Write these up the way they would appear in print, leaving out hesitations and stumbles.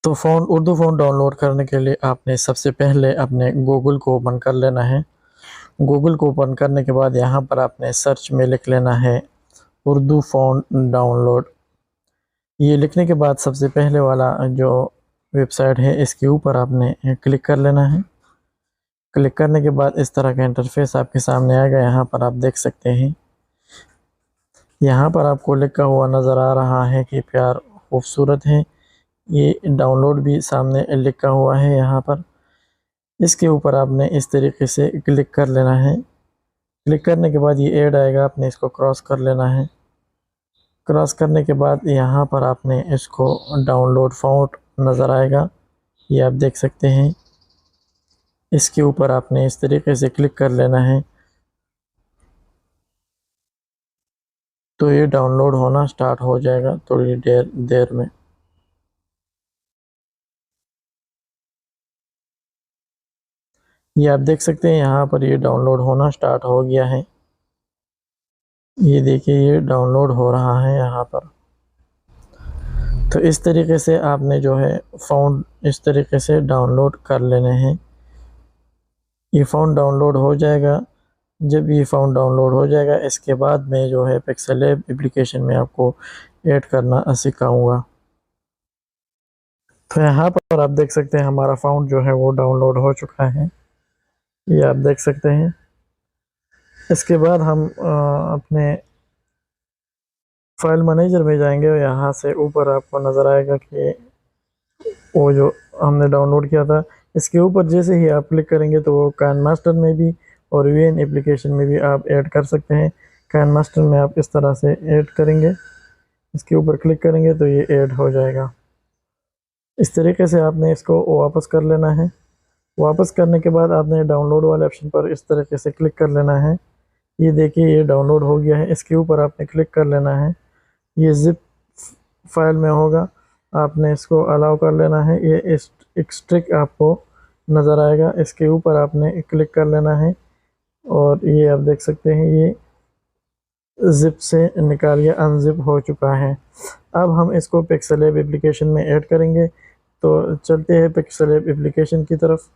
तो Urdu font download करने के लिए आपने सबसे पहले अपने गूगल को ओपन कर लेना है। गूगल को ओपन करने के बाद यहाँ पर आपने सर्च में लिख लेना है उर्दू फ़ॉन्ट डाउनलोड। ये लिखने के बाद सबसे पहले वाला जो वेबसाइट है इसके ऊपर आपने क्लिक कर लेना है। क्लिक करने के बाद इस तरह का इंटरफेस आपके सामने आएगा। यहाँ पर आप देख सकते हैं, यहाँ पर आपको लिखा हुआ नज़र आ रहा है कि प्यार खूबसूरत है। ये डाउनलोड भी सामने लिखा हुआ है यहाँ पर। इसके ऊपर आपने इस तरीके से क्लिक कर लेना है। क्लिक करने के बाद ये ऐड आएगा, आपने इसको क्रॉस कर लेना है। क्रॉस करने के बाद यहाँ पर आपने इसको डाउनलोड फ़ॉन्ट नज़र आएगा, ये आप देख सकते हैं। इसके ऊपर आपने इस तरीके से क्लिक कर लेना है तो ये डाउनलोड होना स्टार्ट हो जाएगा थोड़ी देर में। ये आप देख सकते हैं यहाँ पर ये डाउनलोड होना स्टार्ट हो गया है। ये देखिए ये डाउनलोड हो रहा है यहाँ पर। तो इस तरीके से आपने जो है फ़ॉन्ट इस तरीके से डाउनलोड कर लेने हैं। ये फ़ॉन्ट डाउनलोड हो जाएगा। जब ये फ़ॉन्ट डाउनलोड हो जाएगा इसके बाद मैं जो है पिक्सेल लैब एप्लीकेशन में आपको ऐड करना सिखाऊंगा। तो यहाँ पर आप देख सकते हैं हमारा फ़ॉन्ट जो है वो डाउनलोड हो चुका है, ये आप देख सकते हैं। इसके बाद हम अपने फाइल मैनेजर में जाएंगे और यहाँ से ऊपर आपको नज़र आएगा कि वो जो हमने डाउनलोड किया था, इसके ऊपर जैसे ही आप क्लिक करेंगे तो वो काइनमास्टर में भी और वीएन एप्लीकेशन में भी आप ऐड कर सकते हैं। काइनमास्टर में आप इस तरह से ऐड करेंगे, इसके ऊपर क्लिक करेंगे तो ये ऐड हो जाएगा। इस तरीके से आपने इसको वापस कर लेना है। वापस करने के बाद आपने डाउनलोड वाले ऑप्शन पर इस तरीके से क्लिक कर लेना है। ये देखिए ये डाउनलोड हो गया है। इसके ऊपर आपने क्लिक कर लेना है, ये ज़िप फाइल में होगा, आपने इसको अलाउ कर लेना है। ये एक्सट्रैक्ट आपको नज़र आएगा, इसके ऊपर आपने क्लिक कर लेना है और ये आप देख सकते हैं ये ज़िप से निकालिए अनज़िप हो चुका है। अब हम इसको पिक्सेल लैब एप्लीकेशन में ऐड करेंगे। तो चलते हैं पिक्सेल लैब एप्लीकेशन की तरफ।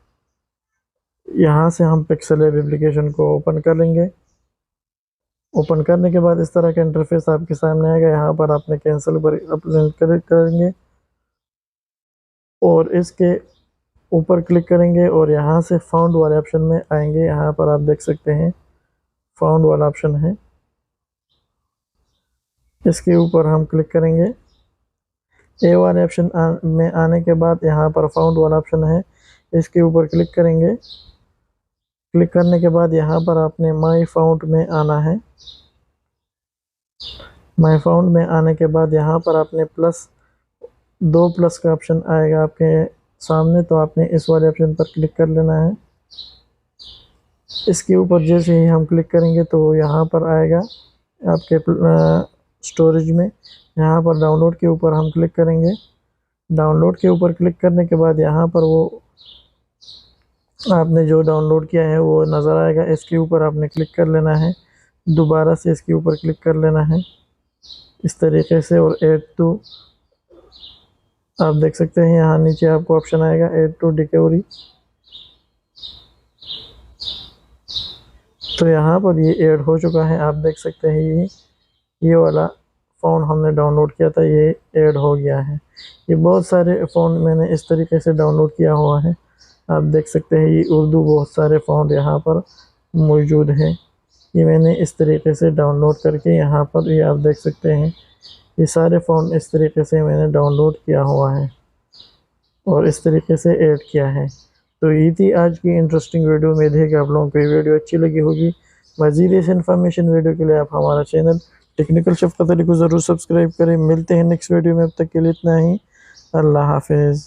यहाँ से हम पिक्सेल लैब एप्लीकेशन को ओपन कर लेंगे। ओपन करने के बाद इस तरह का इंटरफेस आपके सामने आएगा। यहाँ पर आपने कैंसिल पर क्लिक करेंगे और इसके ऊपर क्लिक करेंगे और यहाँ से फाउंड वाले ऑप्शन में आएंगे। यहाँ पर आप देख सकते हैं फाउंड वाला ऑप्शन है, इसके ऊपर हम क्लिक करेंगे। ए वाले ऑप्शन में आने के बाद यहाँ पर फाउंड वाला ऑप्शन है, इसके ऊपर क्लिक करेंगे। क्लिक करने के बाद यहाँ पर आपने माई फाउंड में आना है। माई फाउंड में आने के बाद यहाँ पर आपने दो प्लस का ऑप्शन आएगा आपके सामने, तो आपने इस वाले ऑप्शन पर क्लिक कर लेना है। इसके ऊपर जैसे ही हम क्लिक करेंगे तो यहाँ पर आएगा आपके स्टोरेज में। यहाँ पर डाउनलोड के ऊपर हम क्लिक करेंगे। डाउनलोड के ऊपर क्लिक करने के बाद यहाँ पर वो आपने जो डाउनलोड किया है वो नज़र आएगा, इसके ऊपर आपने क्लिक कर लेना है। दोबारा से इसके ऊपर क्लिक कर लेना है इस तरीके से और ऐड टू, आप देख सकते हैं यहाँ नीचे आपको ऑप्शन आएगा ऐड टू डिस्कवरी। तो यहाँ पर ये ऐड हो चुका है, आप देख सकते हैं ये वाला फ़ोन हमने डाउनलोड किया था, ये ऐड हो गया है। ये बहुत सारे फ़ोन मैंने इस तरीके से डाउनलोड किया हुआ है, आप देख सकते हैं। ये उर्दू बहुत सारे फ़ोन यहाँ पर मौजूद हैं, ये मैंने इस तरीके से डाउनलोड करके यहाँ पर ये आप देख सकते हैं। ये सारे फ़ोन इस तरीके से मैंने डाउनलोड किया हुआ है और इस तरीके से ऐड किया है। तो ये थी आज की इंटरेस्टिंग वीडियो। उम्मीद है कि आप लोगों को ये वीडियो अच्छी लगी होगी। मज़ीद इस इन्फॉर्मेशन वीडियो के लिए आप हमारा चैनल टेक्निकल शेफ कतरी को ज़रूर सब्सक्राइब करें। मिलते हैं नेक्स्ट वीडियो में, अब तक के लिए इतना ही। अल्लाह हाफिज़।